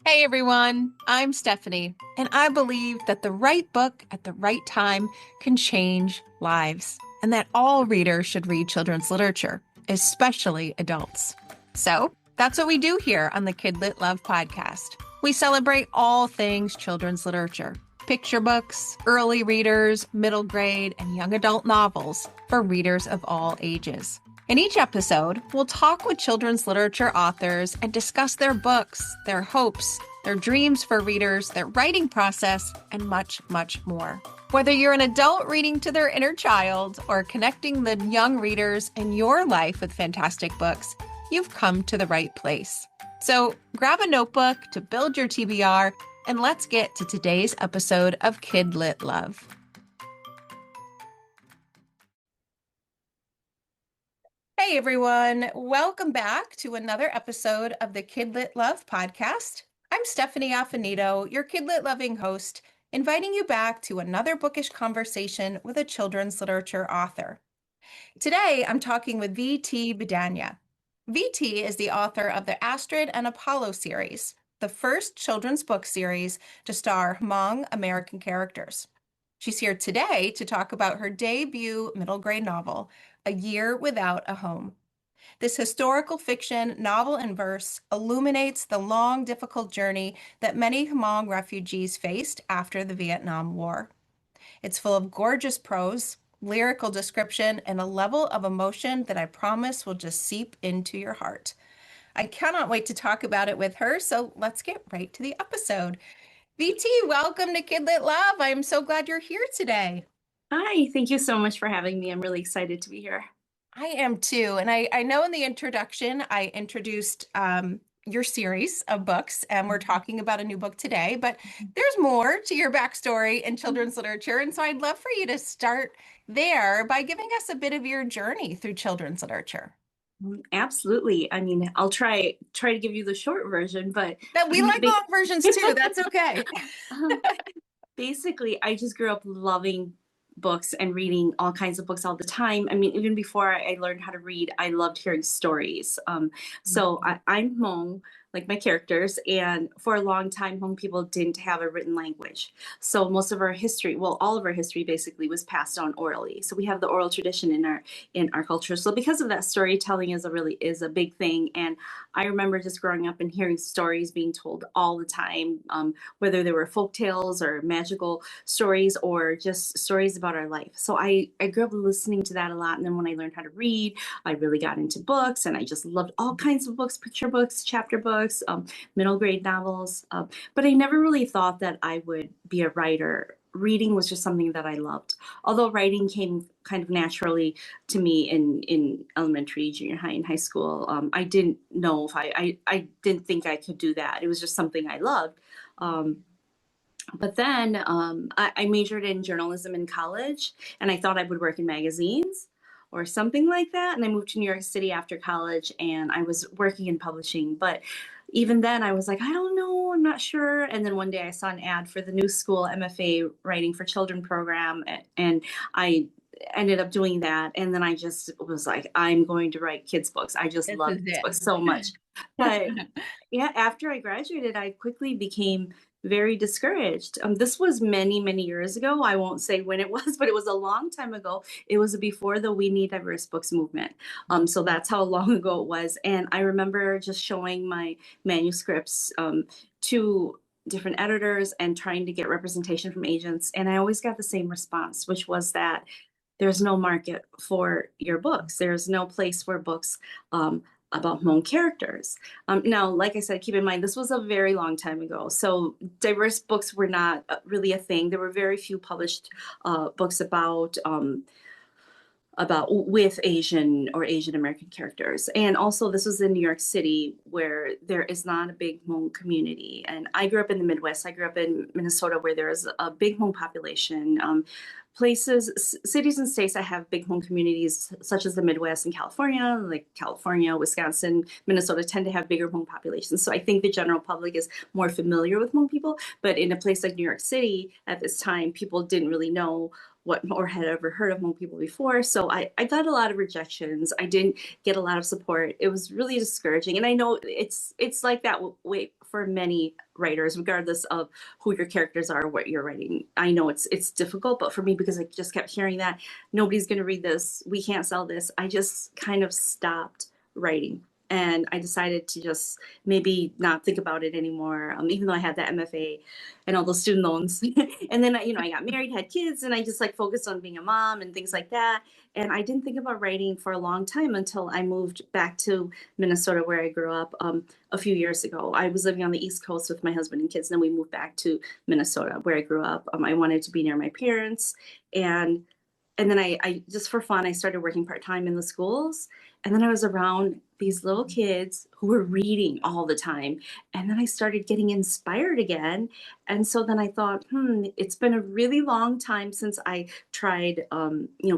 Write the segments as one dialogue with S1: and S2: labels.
S1: Hey everyone, I'm Stephanie, and I believe that the right book at the right time can change lives, and that all readers should read children's literature, especially adults. So that's what we do here on the KidLit Love podcast. We celebrate all things children's literature: picture books, early readers, middle grade, and young adult novels for readers of all ages. In each episode, we'll talk with children's literature authors and discuss their books, their hopes, their dreams for readers, their writing process, and much, much more. Whether you're an adult reading to their inner child or connecting the young readers in your life with fantastic books, you've come to the right place. So grab a notebook to build your TBR, and let's get to today's episode of KidLit Love. Hey everyone, welcome back to another episode of the KidLit Love podcast. I'm Stephanie Affinito, your KidLit loving host, inviting you back to another bookish conversation with a children's literature author. Today, I'm talking with V.T. Bidania. V.T. is the author of the Astrid and Apollo series, the first children's book series to star Hmong American characters. She's here today to talk about her debut middle grade novel, A Year Without a Home. This historical fiction, novel in verse, illuminates the long, difficult journey that many Hmong refugees faced after the Vietnam War. It's full of gorgeous prose, lyrical description, and a level of emotion that I promise will just seep into your heart. I cannot wait to talk about it with her, so let's get right to the episode. VT, welcome to KidLit Love. I'm so glad you're here today.
S2: Hi, thank you so much for having me. I'm really excited to be here.
S1: I am too. And I know in the introduction, I introduced your series of books, and we're talking about a new book today, but there's more to your backstory in children's literature. And so I'd love for you to start there by giving us a bit of your journey through children's literature.
S2: Absolutely. I mean, I'll try to give you the short version, but
S1: That we like long versions too. That's okay.
S2: Basically, I just grew up loving books and reading all kinds of books all the time. I mean, even before I learned how to read, I loved hearing stories. I'm Hmong, like my characters, and for a long time, Hmong people didn't have a written language. So most of our history, well, all of our history basically was passed on orally. So we have the oral tradition in our culture. So because of that, storytelling is a big thing. And I remember just growing up and hearing stories being told all the time, whether they were folk tales or magical stories or just stories about our life. So I grew up listening to that a lot. And then when I learned how to read, I really got into books, and I just loved all kinds of books, picture books, chapter books, middle grade novels. But I never really thought that I would be a writer. Reading was just something that I loved. Although writing came kind of naturally to me in elementary, junior high, and high school, I didn't know if I didn't think I could do that. It was just something I loved. But then I majored in journalism in college, and I thought I would work in magazines or something like that. And I moved to New York City after college, and I was working in publishing. But even then, I was like, I don't know, I'm not sure. And then one day I saw an ad for the new school MFA Writing for Children program, and I ended up doing that. And then I just was like, I'm going to write kids' books. I just love kids' books so much. But yeah, after I graduated, I quickly became very discouraged. This was many, many years ago. I won't say when it was, but it was a long time ago. It was before the We Need Diverse Books movement. So that's how long ago it was. And I remember just showing my manuscripts to different editors and trying to get representation from agents. And I always got the same response, which was that there's no market for your books. There's no place for books about Hmong characters. Now, like I said, keep in mind, this was a very long time ago. So diverse books were not really a thing. There were very few published books about with Asian or Asian American characters. And also this was in New York City, where there is not a big Hmong community. And I grew up in the Midwest. I grew up in Minnesota, where there is a big Hmong population. Cities and states that have big Hmong communities, such as the Midwest and California, like California, Wisconsin, Minnesota, tend to have bigger Hmong populations. So I think the general public is more familiar with Hmong people. But in a place like New York City at this time, people didn't really know what or had ever heard of Hmong people before. So I got a lot of rejections. I didn't get a lot of support. It was really discouraging. And I know it's like that way for many writers, regardless of who your characters are, what you're writing. I know it's difficult, but for me, because I just kept hearing that nobody's going to read this, we can't sell this, I just kind of stopped writing. And I decided to just maybe not think about it anymore, even though I had that MFA and all those student loans. And then, I got married, had kids, and I just like focused on being a mom and things like that. And I didn't think about writing for a long time until I moved back to Minnesota, where I grew up a few years ago. I was living on the East Coast with my husband and kids, and then we moved back to Minnesota, where I grew up. I wanted to be near my parents, and and then I just for fun, I started working part-time in the schools. And then I was around these little kids who were reading all the time. And then I started getting inspired again. And so then I thought, it's been a really long time since I tried,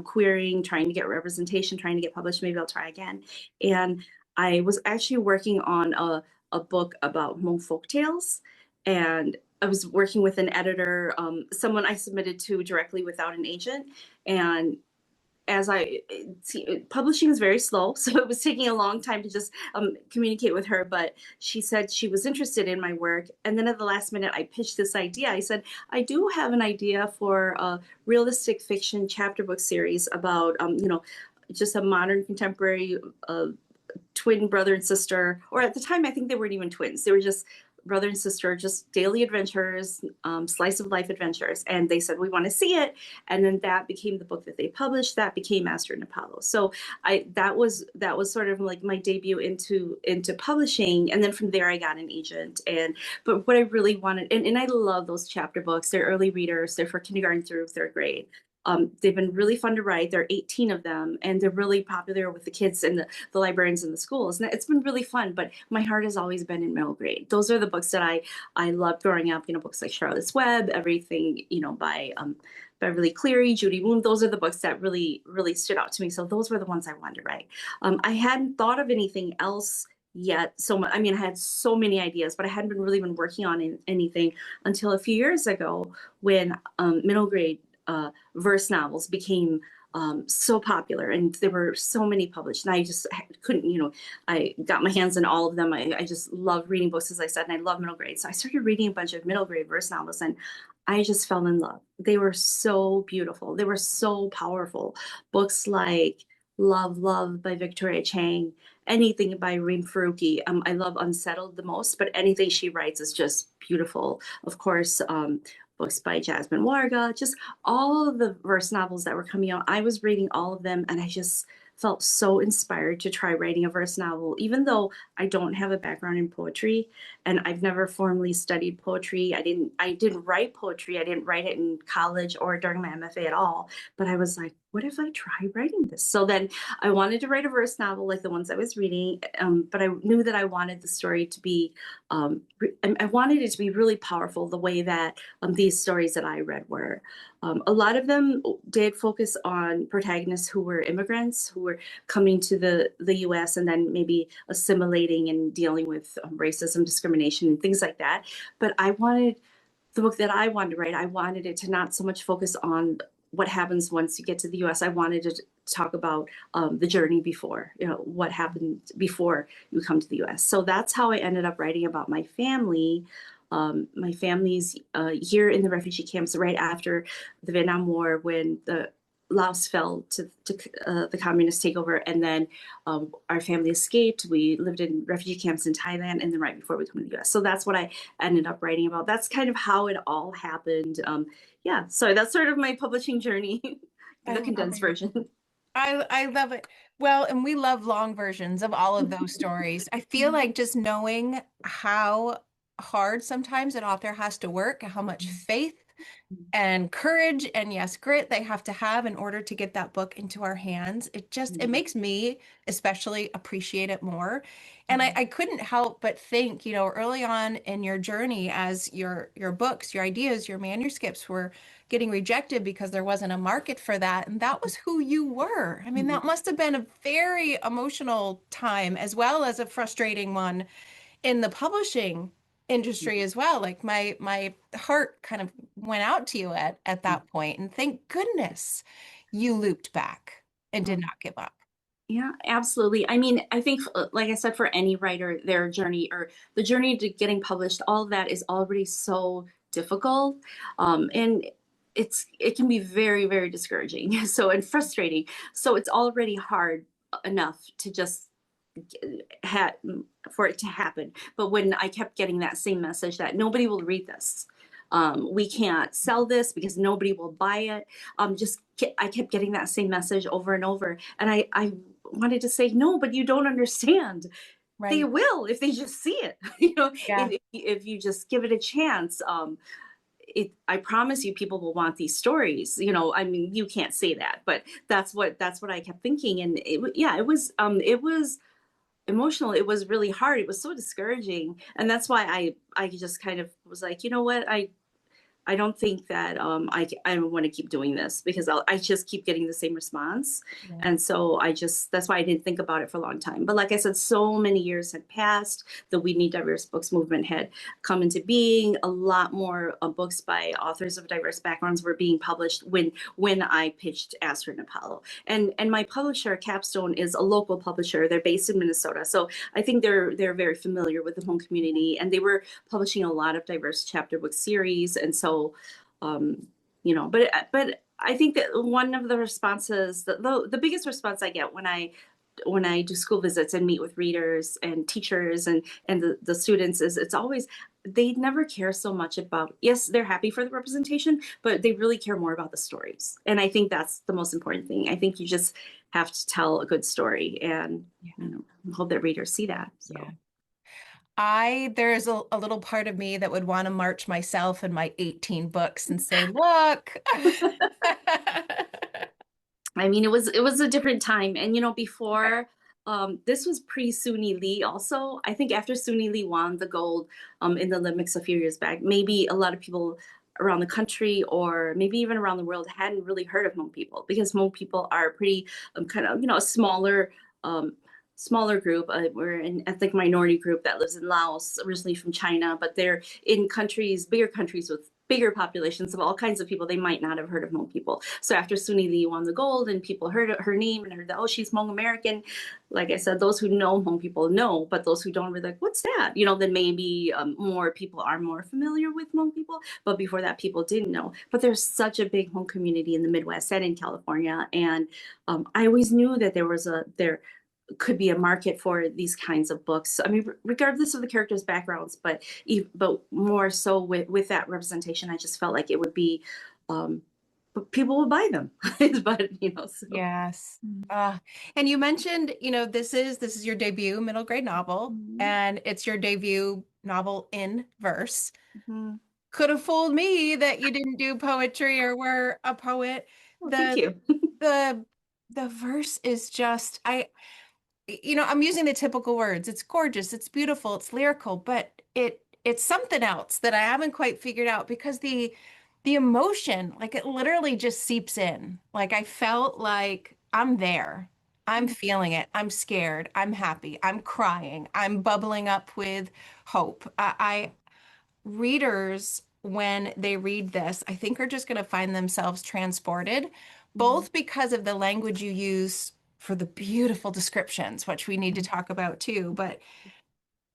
S2: querying, trying to get representation, trying to get published. Maybe I'll try again. And I was actually working on a book about Hmong folk tales. And I was working with an editor, someone I submitted to directly without an agent. And as publishing is very slow, so it was taking a long time to just communicate with her. But she said she was interested in my work, and then at the last minute, I pitched this idea. I said, I do have an idea for a realistic fiction chapter book series about, just a modern contemporary twin brother and sister, or at the time, I think they weren't even twins. They were just brother and sister, just daily adventures, slice of life adventures. And they said, we want to see it. And then that became the book that they published. That became Master and Apollo. So that was sort of like my debut into publishing. And then from there, I got an agent. But what I really wanted, and I love those chapter books. They're early readers. They're for kindergarten through third grade. They've been really fun to write. There are 18 of them, and they're really popular with the kids and the librarians in the schools. And it's been really fun, but my heart has always been in middle grade. Those are the books that I loved growing up, books like Charlotte's Web, everything, by Beverly Cleary, Judy Woon. Those are the books that really, really stood out to me. So those were the ones I wanted to write. I hadn't thought of anything else yet. I had so many ideas, but I hadn't really been working on anything until a few years ago when middle grade verse novels became so popular, and there were so many published, and I just couldn't, I got my hands on all of them. I just love reading books, as I said, and I love middle grade. So I started reading a bunch of middle grade verse novels, and I just fell in love. They were so beautiful. They were so powerful. Books like Love, Love by Victoria Chang, anything by Reem Faruqi. I love Unsettled the most, but anything she writes is just beautiful. Of course, books by Jasmine Warga, just all of the verse novels that were coming out. I was reading all of them, and I just felt so inspired to try writing a verse novel, even though I don't have a background in poetry and I've never formally studied poetry. I didn't write poetry. I didn't write it in college or during my MFA at all. But I was like, what if I try writing this? So then I wanted to write a verse novel like the ones I was reading, but I knew that I wanted the story to be, I wanted it to be really powerful the way that these stories that I read were. A lot of them did focus on protagonists who were immigrants, who were coming to the US and then maybe assimilating and dealing with racism, discrimination, and things like that. But the book that I wanted to write, I wanted it to not so much focus on what happens once you get to the US. I wanted to talk about the journey before, what happened before you come to the US. So that's how I ended up writing about my family. My family's here in the refugee camps right after the Vietnam War, when the Laos fell to the communist takeover, and then our family escaped. We lived in refugee camps in Thailand, and then right before we come to the U.S. So that's what I ended up writing about. That's kind of how it all happened. So that's sort of my publishing journey, the condensed version.
S1: I love it. Well, and we love long versions of all of those stories. I feel like just knowing how hard sometimes an author has to work, how much faith and courage and yes, grit they have to have in order to get that book into our hands. It makes me especially appreciate it more. And I couldn't help but think, early on in your journey as your books, your ideas, your manuscripts were getting rejected because there wasn't a market for that. And that was who you were. I mean, that must have been a very emotional time as well as a frustrating one in the publishing industry as well. Like my heart kind of went out to you at that point, and thank goodness you looped back and did not give up.
S2: Yeah, absolutely. I mean, I think, like I said, for any writer, their journey or the journey to getting published, all of that is already so difficult. And it can be very, very discouraging. So, and frustrating. So it's already hard enough to just had for it to happen. But when I kept getting that same message that nobody will read this, we can't sell this because nobody will buy it. I kept getting that same message over and over, and I wanted to say no, but you don't understand. They
S1: Right.
S2: will if they just see it. You know,
S1: Yeah.
S2: if you just give it a chance. I promise you, people will want these stories. You know, I mean, you can't say that, but that's what I kept thinking, and yeah, it was emotional. It was really hard. It was so discouraging, and that's why I just kind of was like, you know what, I don't think that I want to keep doing this because I just keep getting the same response.
S1: Yeah.
S2: And so that's why I didn't think about it for a long time. But like I said, so many years had passed. The We Need Diverse Books movement had come into being. A lot more books by authors of diverse backgrounds were being published when I pitched Astrid and Apollo. And my publisher, Capstone, is a local publisher. They're based in Minnesota. So I think they're very familiar with the Hmong community, and they were publishing a lot of diverse chapter book series. And so you know, but I think that one of the responses, the biggest response I get when I do school visits and meet with readers and teachers and the students is it's always they never care so much about, yes, they're happy for the representation, but they really care more about the stories. And I think that's the most important thing. I think you just have to tell a good story, and
S1: Yeah.
S2: you know, hope that readers see that. So.
S1: Yeah. There's a little part of me that would want to march myself and my 18 books and say, look.
S2: I mean, it was a different time, and you know, before this was pre Suni Lee. Also, I think after Suni Lee won the gold in the Olympics a few years back, maybe a lot of people around the country or maybe even around the world hadn't really heard of Hmong people because Hmong people are pretty kind of, you know, a um, smaller group. We're an ethnic minority group that lives in Laos, originally from China, but they're in countries, bigger countries with bigger populations of all kinds of people. They might not have heard of Hmong people. So after Suni Lee won the gold and people heard her name and heard that, oh, she's Hmong American. Like I said, those who know Hmong people know, but those who don't, were like, what's that? You know, then maybe more people are more familiar with Hmong people. But before that, people didn't know. But there's such a big Hmong community in the Midwest and in California. And I always knew that there could be a market for these kinds of books. I mean, regardless of the characters' backgrounds, but more so with that representation, I just felt like it would be, people would buy them. But you know, so.
S1: Yes. And you mentioned, this is your debut middle grade novel,
S2: Mhm.
S1: and it's your debut novel in verse.
S2: Mhm.
S1: Could have fooled me that you didn't do poetry or were a poet.
S2: Well, thank
S1: The
S2: you.
S1: the the verse is just I'm using the typical words. It's gorgeous, it's beautiful, it's lyrical, but it's something else that I haven't quite figured out because the emotion, like it literally just seeps in. Like I felt like I'm there. I'm feeling it. I'm scared. I'm happy. I'm crying. I'm bubbling up with hope. Readers, when they read this, I think are just going to find themselves transported,
S2: Mhm.
S1: both because of the language you use for the beautiful descriptions, which we need to talk about too, but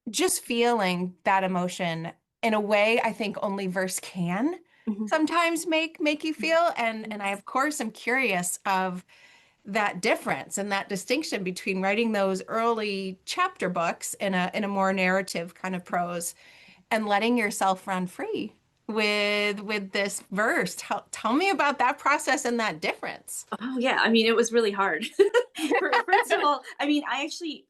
S1: just feeling that emotion in a way I think only verse can
S2: Mhm.
S1: sometimes make you feel. And I
S2: Yes.
S1: of course am curious of that difference and that distinction between writing those early chapter books in a more narrative kind of prose and letting yourself run free with this verse. Tell me about that process and that difference.
S2: Oh yeah, I mean, it was really hard. First of all, I mean,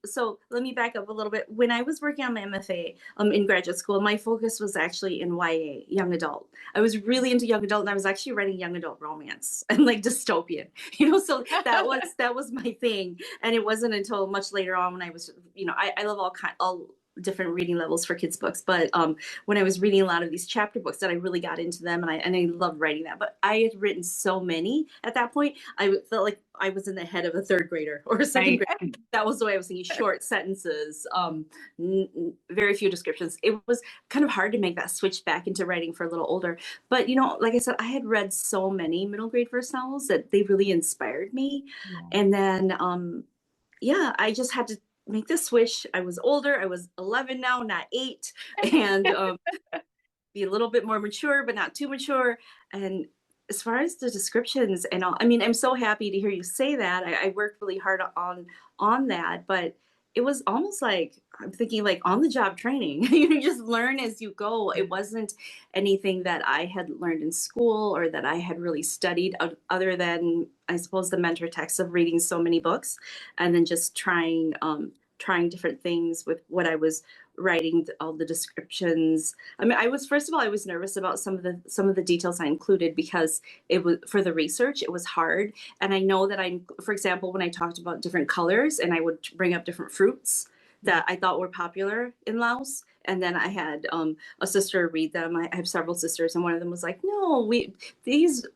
S2: so let me back up a little bit. When I was working on my MFA in graduate school, my focus was actually in YA, young adult. I was really into young adult, and I was actually writing young adult romance and like dystopian, you know. So that was my thing, and it wasn't until much later on when I was, you know, I love all different reading levels for kids books, but when I was reading a lot of these chapter books, that I really got into them, and I loved writing that. But I had written so many at that point, I felt like I was in the head of a third grader or a second
S1: Right.
S2: grader. That was the way I was thinking. Short sentences, very few descriptions. It was kind of hard to make that switch back into writing for a little older. But like I said, I had read so many middle grade verse novels that they really inspired me.
S1: Yeah.
S2: And then yeah, I just had to make the switch. I was older. I was 11 now, not 8, and be a little bit more mature, but not too mature. And as far as the descriptions and all, I mean, I'm so happy to hear you say that. I worked really hard on that, but it was almost like I'm thinking like on the job training. You just learn as you go. It wasn't anything that I had learned in school or that I had really studied, other than I suppose the mentor text of reading so many books and then just trying different things with what I was writing, all the descriptions. I mean, first of all, I was nervous about some of the details I included because it was for the research. It was hard, and I know that for example, when I talked about different colors, and I would bring up different fruits
S1: Yeah.
S2: that I thought were popular in Laos. And then I had a sister read them. I have several sisters, and one of them was like, "No, these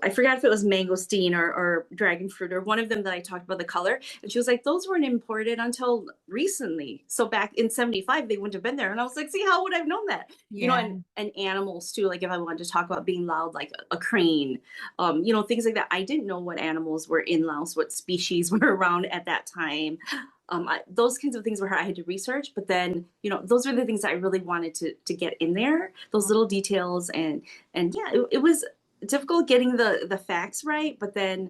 S2: I forgot if it was mangosteen or dragon fruit or one of them that I talked about the color." And she was like, "Those weren't imported until recently. So back in 75, they wouldn't have been there." And I was like, "See, how would I have known that?"
S1: Yeah.
S2: And animals too. Like if I wanted to talk about being loud, like a crane, things like that. I didn't know what animals were in Laos, what species were around at that time. Those kinds of things were I had to research, but then, those are the things that I really wanted to get in there, those little details. And yeah, it was difficult getting the facts right, but then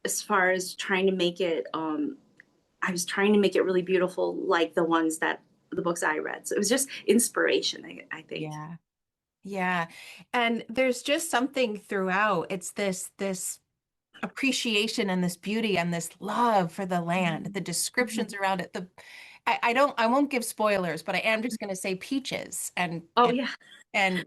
S2: as far as trying to make it I was trying to make it really beautiful, like the books I read. So it was just inspiration, I think.
S1: Yeah. Yeah. And there's just something throughout. It's this appreciation and this beauty and this love for the land, the
S2: Mhm.
S1: descriptions around it. I won't give spoilers, but I am just going to say peaches
S2: Oh yeah.
S1: and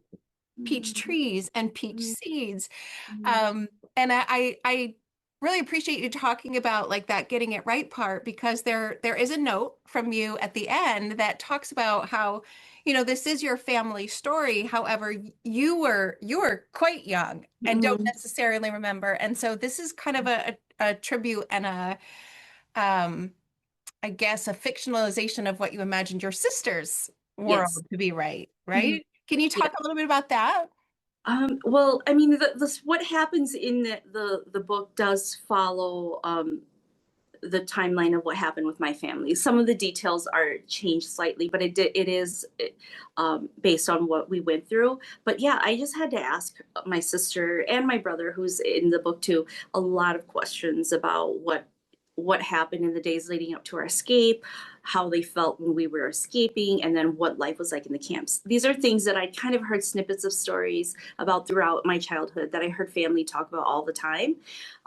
S1: peach
S2: Mhm.
S1: trees and peach
S2: Mhm.
S1: seeds.
S2: Mhm.
S1: And I really appreciate you talking about like that getting it right part because there is a note from you at the end that talks about how, this is your family story. However, you were quite young and don't
S2: Mhm.
S1: necessarily remember. And so this is kind of a tribute and um I guess a fictionalization of what you imagined your sister's
S2: Yes.
S1: world to be,
S2: Mhm.
S1: right? Can you
S2: Yeah.
S1: talk a little bit about that?
S2: Well, I mean, what happens in the book does follow the timeline of what happened with my family. Some of the details are changed slightly, but it is based on what we went through. But yeah, I just had to ask my sister and my brother, who's in the book too, a lot of questions about what happened in the days leading up to our escape, how they felt when we were escaping, and then what life was like in the camps. These are things that I kind of heard snippets of stories about throughout my childhood that I heard family talk about all the time.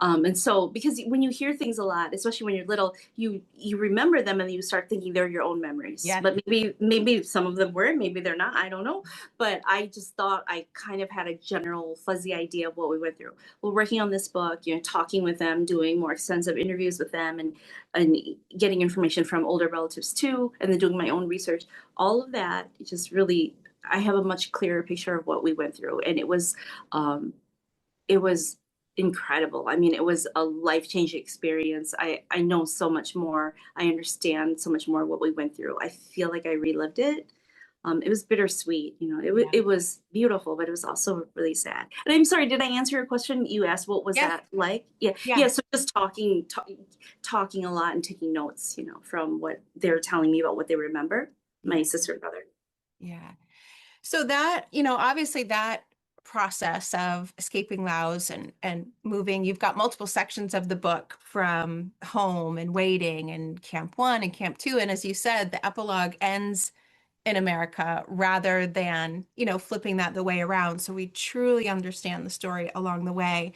S2: And so, because when you hear things a lot, especially when you're little, you remember them and you start thinking they're your own memories.
S1: Yeah.
S2: But maybe some of them were, maybe they're not. I don't know. But I just thought I kind of had a general fuzzy idea of what we went through. Well, working on this book, talking with them, doing more extensive interviews with them, and getting information from older relatives too, and then doing my own research. All of that just really, I have a much clearer picture of what we went through, and um, it was incredible. I mean, it was a life-changing experience. I know so much more. I understand so much more what we went through. I feel like I relived it. It was bittersweet.
S1: Yeah.
S2: It was beautiful, but it was also really sad. And I'm sorry, did I answer your question? You asked what was
S1: Yes.
S2: that like? Yeah,
S1: Yeah.
S2: yeah. So just talking a lot and taking notes, from what they're telling me about what they remember. My
S1: Yeah.
S2: sister and brother.
S1: Yeah. So that, obviously that process of escaping Laos and moving, you've got multiple sections of the book from home and waiting and camp one and camp two. And as you said, the epilogue ends in America rather than, flipping that the way around. So we truly understand the story along the way.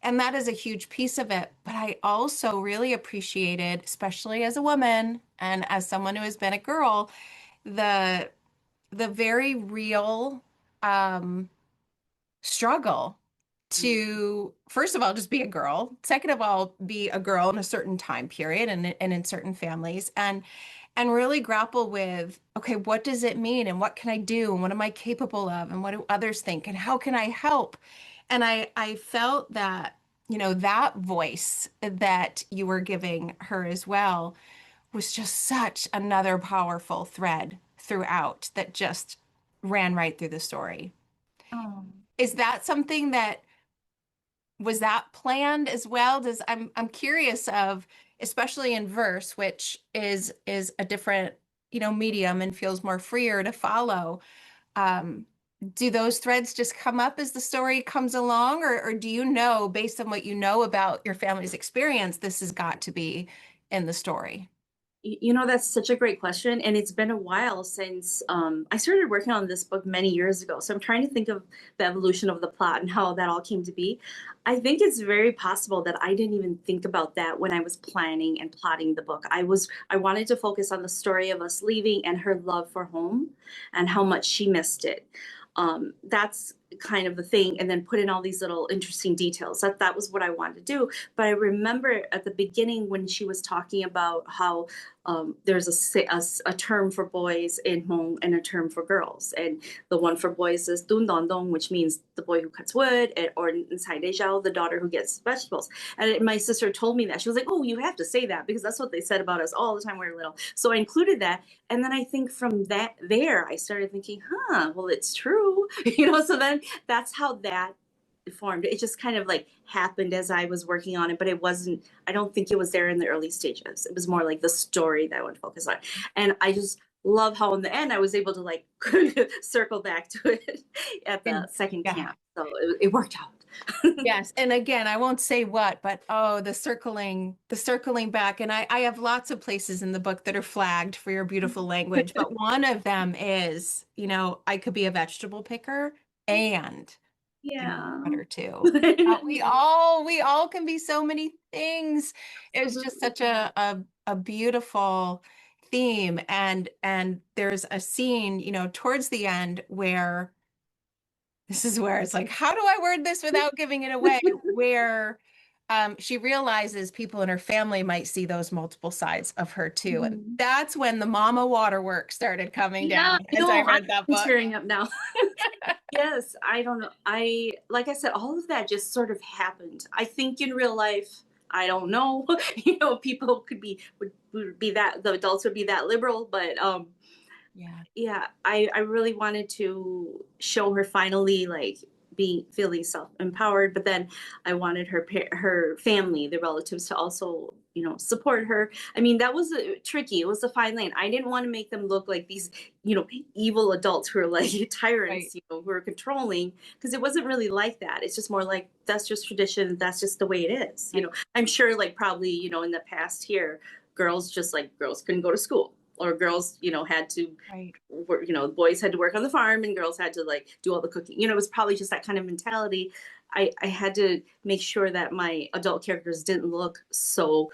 S1: And that is a huge piece of it. But I also really appreciated, especially as a woman and as someone who has been a girl, the the very real um, struggle to, first of all, just be a girl. Second of all, be a girl in a certain time period and in certain families, and really grapple with, okay, what does it mean and what can I do and what am I capable of and what do others think and how can I help? And I felt that, that voice that you were giving her as well was just such another powerful thread throughout that just ran right through the story.
S2: Oh.
S1: Is that something that was that planned as well? I'm curious of, especially in verse, which is a different, medium and feels more freer to follow. Um, do those threads just come up as the story comes along, or do you know, based on what you know about your family's experience, this has got to be in the story?
S2: That's such a great question. And it's been a while since I started working on this book many years ago. So I'm trying to think of the evolution of the plot and how that all came to be. I think it's very possible that I didn't even think about that when I was planning and plotting the book. I wanted to focus on the story of us leaving and her love for home and how much she missed it. That's kind of the thing, and then put in all these little interesting details. That was what I wanted to do. But I remember at the beginning when she was talking about how there's a term for boys in Hmong and a term for girls, and the one for boys is dun don dong, which means the boy who cuts wood, or inside Dejao, the daughter who gets vegetables. And my sister told me that. She was like, "Oh, you have to say that because that's what they said about us all the time when we were little." So I included that, and then I think from there I started thinking, well, it's true. So then that's how that formed. It just kind of like happened as I was working on it, but I don't think it was there in the early stages. It was more like the story that I would focus on. And I just love how in the end I was able to like circle back to it at the
S1: And
S2: second
S1: yeah.
S2: camp. So it worked out.
S1: Yes. And again, I won't say what, but oh, the circling back. And I have lots of places in the book that are flagged for your beautiful language, but one of them is, I could be a vegetable picker and
S2: Yeah.
S1: water too. We all can be so many things. It's just
S2: Absolutely.
S1: such a beautiful theme. And there's a scene, towards the end where this is where it's like, how do I word this without giving it away? Where she realizes people in her family might see those multiple sides of her too. And
S2: Mhm.
S1: that's when the mama waterwork started coming
S2: Yeah,
S1: down as I read that
S2: I'm
S1: book.
S2: tearing up now. Yes, I don't know. Like I said, all of that just sort of happened. I think in real life, I don't know. People would be that the adults would be that liberal, but
S1: Yeah.
S2: yeah, I really wanted to show her finally like being feeling self-empowered, but then I wanted her family, the relatives, to also support her. I mean, that was tricky. It was a fine line. I didn't want to make them look like these evil adults who are like
S1: Right.
S2: tyrants, who are controlling, because it wasn't really like that. It's just more like that's just tradition, that's just the way it is.
S1: Right.
S2: I'm sure like probably in the past here, girls couldn't go to school, or girls had to
S1: Right.
S2: work, boys had to work on the farm and girls had to like do all the cooking. It was probably just that kind of mentality. I had to make sure that my adult characters didn't look so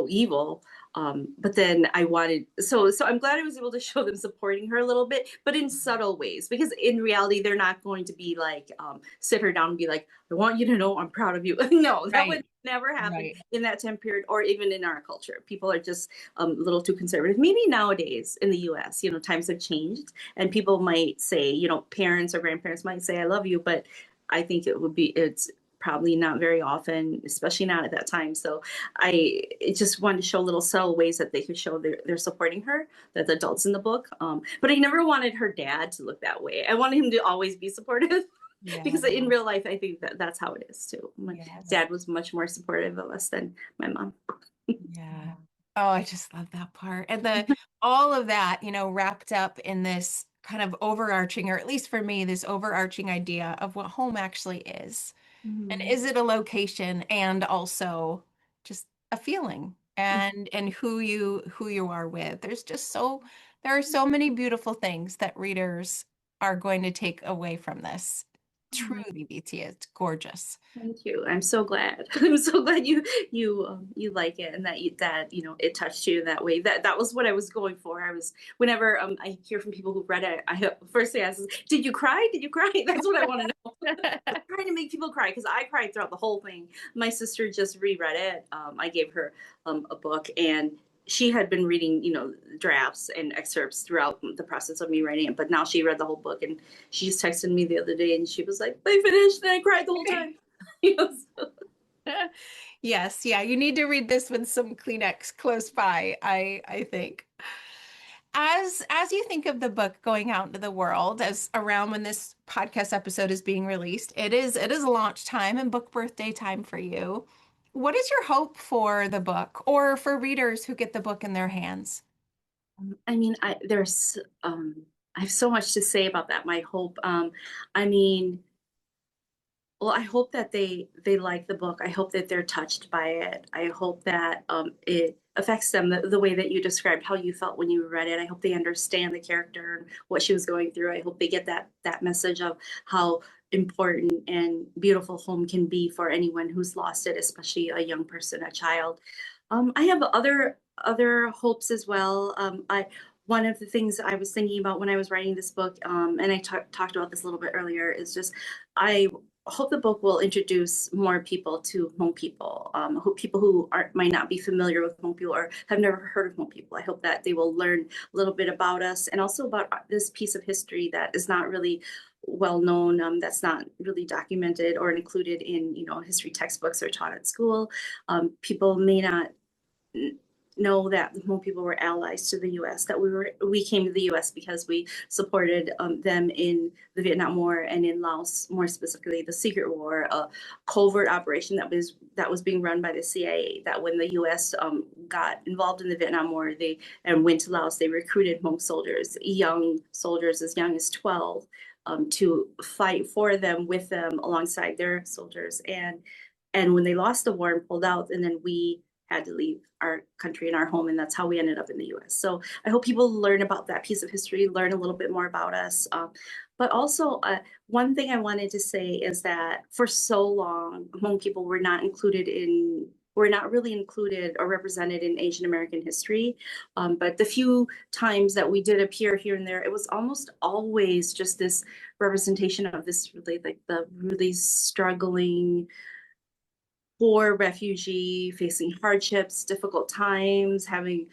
S2: evil. But then I wanted, so I'm glad I was able to show them supporting her a little bit, but in subtle ways, because in reality they're not going to be like sit her down and be like, I want you to know I'm proud of you. No, that would
S1: Right.
S2: never happen
S1: Right.
S2: in that time period, or even in our culture. People are just a little too conservative. Maybe nowadays in the US, times have changed, and people might say, parents or grandparents might say I love you, but I think it's probably not very often, especially not at that time. So I just wanted to show little subtle ways that they could show they're supporting her, that the adults in the book. But I never wanted her dad to look that way. I wanted him to always be supportive.
S1: Yeah.
S2: Because in real life, I think that's how it is too. My
S1: Yes.
S2: dad was much more supportive of us than my mom.
S1: Yeah. Oh, I just love that part. And all of that, wrapped up in this kind of overarching, or at least for me, this overarching idea of what home actually is. And
S2: Mhm.
S1: is it a location and also just a feeling and who you are with. There are so many beautiful things that readers are going to take away from this. truly beauty. It's gorgeous.
S2: Thank you. I'm so glad. I'm so glad you like it and that it touched you in that way. That was what I was going for. I was whenever I hear from people who read it, I first thing I ask is, "Did you cry? Did you cry?" That's what I want to know. I'm trying to make people cry because I cried throughout the whole thing. My sister just reread it. I gave her a book, and she had been reading drafts and excerpts throughout the process of me writing it, but now she read the whole book, and she just texted me the other day, and she was like, "I finished," and I cried the whole time. Yes.
S1: Yes, yeah, you need to read this with some Kleenex close by, I think. As you think of the book going out into the world, as around when this podcast episode is being released, it is launch time and book birthday time for you. What is your hope for the book or for readers who get the book in their hands?
S2: I mean, I have so much to say about that. My hope, I mean, well, I hope that they like the book. I hope that they're touched by it. I hope that it affects them the way that you described how you felt when you read it. I hope they understand the character and what she was going through. I hope they get that message of how important and beautiful home can be for anyone who's lost it, especially a young person, a child. I have other hopes as well. I One of the things I was thinking about when I was writing this book, and I talked about this a little bit earlier, is just I hope the book will introduce more people to Hmong people, people who might not be familiar with Hmong people or have never heard of Hmong people. I hope that they will learn a little bit about us and also about this piece of history that is not really well known, that's not really documented or included in history textbooks or taught at school. People may not know that the Hmong people were allies to the U.S. That we came to the U.S. because we supported them in the Vietnam War and in Laos, more specifically the Secret War, a covert operation that was being run by the CIA. That when the U.S. Got involved in the Vietnam War, and went to Laos, they recruited Hmong soldiers, young soldiers as young as 12, to fight for them, with them, alongside their soldiers. And when they lost the war and pulled out, and then we had to leave our country and our home, and that's how we ended up in the US. So I hope people learn about that piece of history, learn a little bit more about us. But also, one thing I wanted to say is that for so long, Hmong people were not really included or represented in Asian American history. But the few times that we did appear here and there, it was almost always just this representation of this really, like, the really struggling poor refugee facing hardships, difficult times, having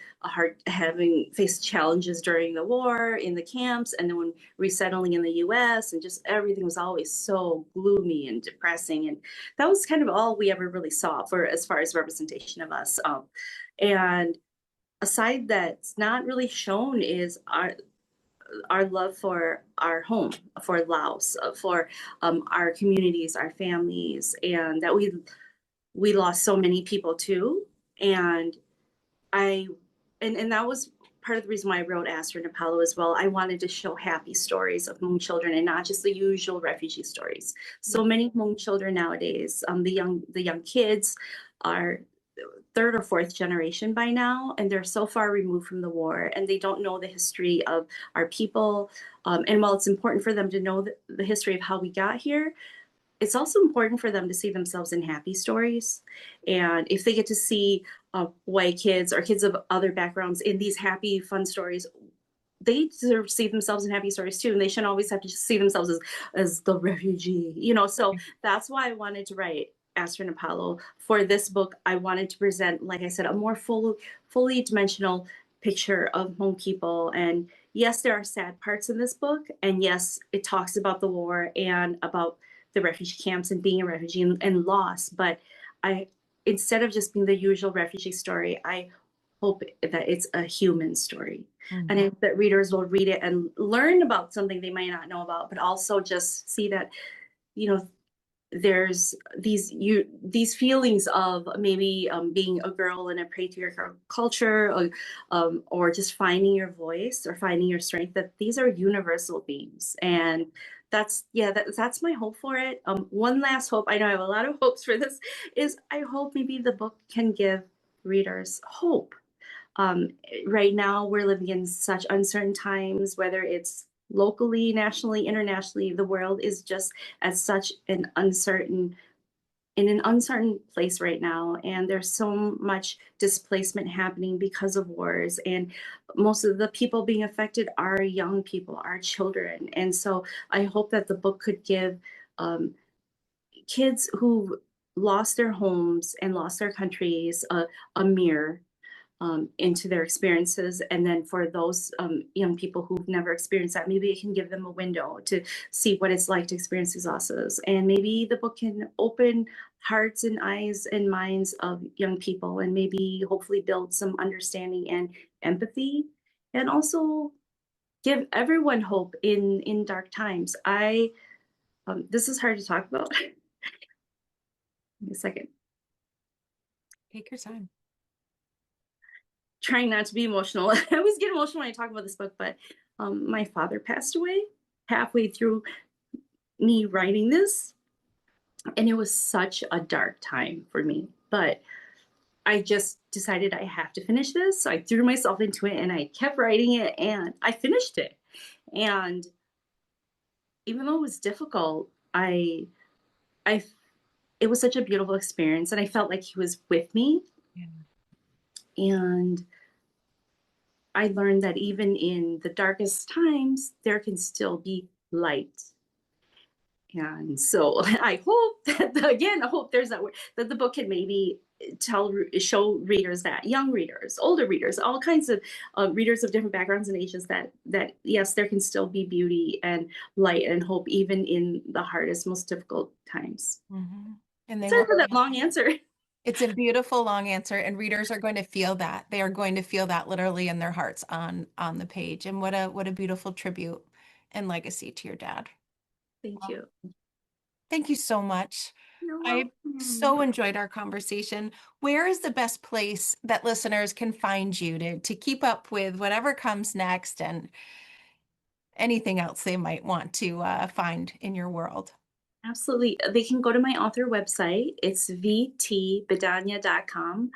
S2: faced challenges during the war in the camps, and then when resettling in the US, and just everything was always so gloomy and depressing. And that was kind of all we ever really saw for as far as representation of us. And aside that's not really shown is our love for our home, for Laos, for our communities, our families, and that we lost so many people too. And I and that was part of the reason why I wrote Aster and Apollo as well. I wanted to show happy stories of Hmong children and not just the usual refugee stories. So many Hmong children nowadays, the young kids are third or fourth generation by now, and they're so far removed from the war, and they don't know the history of our people. And while it's important for them to know the history of how we got here, it's also important for them to see themselves in happy stories. And if they get to see white kids or kids of other backgrounds in these happy, fun stories, they deserve to see themselves in happy stories too. And they shouldn't always have to just see themselves as the refugee. So that's why I wanted to write Aster and Apollo. For this book, I wanted to present, like I said, a more fully dimensional picture of Hmong people. And yes, there are sad parts in this book. And yes, it talks about the war and about the refugee camps and being a refugee and loss. But instead of just being the usual refugee story, I hope that it's a human story. Mm-hmm. And I hope that readers will read it and learn about something they might not know about, but also just see that, there's these feelings of maybe being a girl in a patriarchal culture, or just finding your voice or finding your strength, that these are universal themes. And that's my hope for it. One last hope, I know I have a lot of hopes for this, is I hope maybe the book can give readers hope. Right now we're living in such uncertain times, whether it's locally, nationally, internationally, the world is just at such an uncertain in an uncertain place right now, and there's so much displacement happening because of wars, and most of the people being affected are young people, are children. And so I hope that the book could give um, kids who lost their homes and lost their countries a mirror into their experiences. And then for those young people who've never experienced that, maybe it can give them a window to see what it's like to experience these losses. And maybe the book can open hearts and eyes and minds of young people, and maybe hopefully build some understanding and empathy, and also give everyone hope in dark times. I This is hard to talk about. Give me a second.
S1: Take your time.
S2: Trying not to be emotional. I always get emotional when I talk about this book, but my father passed away halfway through me writing this, and it was such a dark time for me. But I just decided I have to finish this, so I threw myself into it, and I kept writing it, and I finished it. And even though it was difficult, I, it was such a beautiful experience, and I felt like he was with me.
S1: Yeah.
S2: And I learned that even in the darkest times, there can still be light. And so I hope that, again, I hope there's that the book can maybe show readers, that young readers, older readers, all kinds of readers of different backgrounds and ages, that yes, there can still be beauty and light and hope even in the hardest, most difficult times.
S1: Mm-hmm. And they
S2: Sorry
S1: will.
S2: for that long answer.
S1: It's a beautiful long answer, and readers are going to feel that. They are going to feel that literally in their hearts on the page. And what a beautiful tribute and legacy to your dad.
S2: Thank
S1: Well,
S2: you.
S1: thank you so much.
S2: You're
S1: I
S2: welcome.
S1: so enjoyed our conversation. Where is the best place that listeners can find you to keep up with whatever comes next and anything else they might want to find in your world?
S2: Absolutely. They can go to my author website. It's vtbidania.com.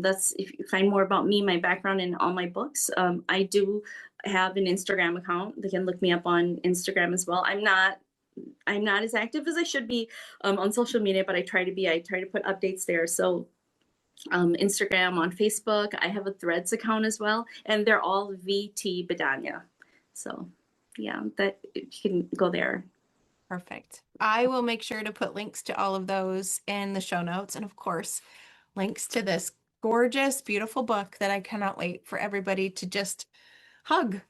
S2: That's if you find more about me, my background, and all my books. I do have an Instagram account. They can look me up on Instagram as well. I'm not as active as I should be on social media, but I try to be. I try to put updates there. So Instagram, on Facebook. I have a Threads account as well, and they're all VT Bidania. So yeah, that you can go there.
S1: Perfect. I will make sure to put links to all of those in the show notes. And of course, links to this gorgeous, beautiful book that I cannot wait for everybody to just hug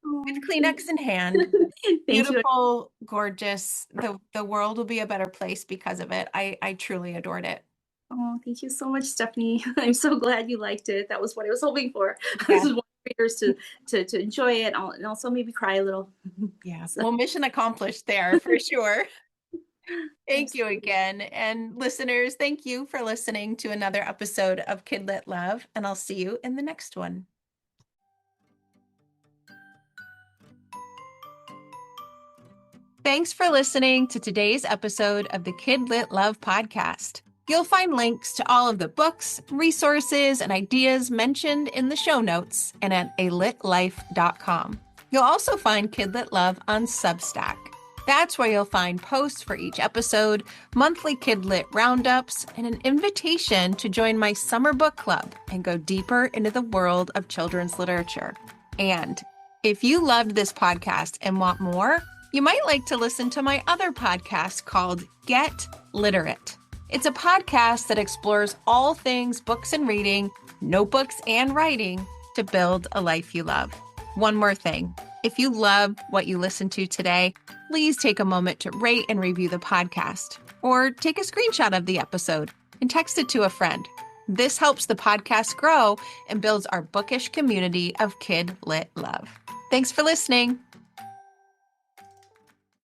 S1: with
S2: Oh,
S1: Kleenex in hand.
S2: thank you.
S1: Beautiful, gorgeous. The world will be a better place because of it. I truly adored it.
S2: Oh, thank you so much, Stephanie. I'm so glad you liked it. That was what I was hoping for. I
S1: Yeah.
S2: just want readers to enjoy it and also maybe cry a little.
S1: Yeah.
S2: So,
S1: Well, mission accomplished there for sure. Thank you
S2: absolutely.
S1: again. And listeners, thank you for listening to another episode of KidLit Love, and I'll see you in the next one. Thanks for listening to today's episode of the KidLit Love podcast. You'll find links to all of the books, resources, and ideas mentioned in the show notes and at alitlife.com. You'll also find KidLit Love on Substack. That's where you'll find posts for each episode, monthly KidLit roundups, and an invitation to join my summer book club and go deeper into the world of children's literature. And if you loved this podcast and want more, you might like to listen to my other podcast called Get Literate. It's a podcast that explores all things books and reading, notebooks and writing to build a life you love. One more thing. If you love what you listened to today, please take a moment to rate and review the podcast, or take a screenshot of the episode and text it to a friend. This helps the podcast grow and builds our bookish community of KidLit Love. Thanks for listening.